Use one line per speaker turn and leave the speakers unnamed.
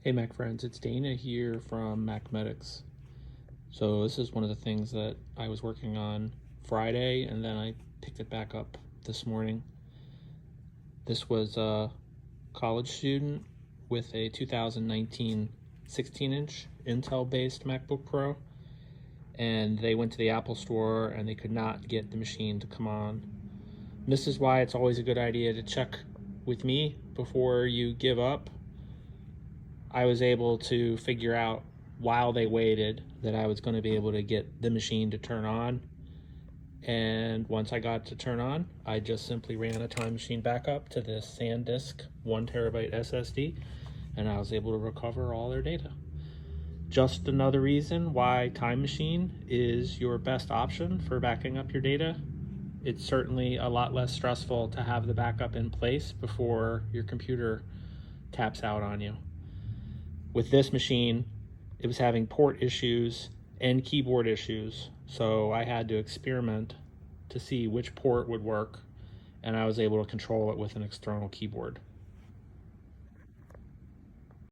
Hey Mac friends, it's Dana here from Mac. So this is one of the things that I was working on Friday and then I picked it back up this morning. This was a college student with a 2019 16-inch Intel-based MacBook Pro, and they went to the Apple store and they could not get the machine to come on. And this is why it's always a good idea to check with me before you give up. I was able to figure out while they waited that I was going to be able to get the machine to turn on. And once I got to turn on, I just simply ran a Time Machine backup to this SanDisk 1TB SSD, and I was able to recover all their data. Just another reason why Time Machine is your best option for backing up your data. It's certainly a lot less stressful to have the backup in place before your computer taps out on you. With this machine, it was having port issues and keyboard issues, so I had to experiment to see which port would work, and I was able to control it with an external keyboard.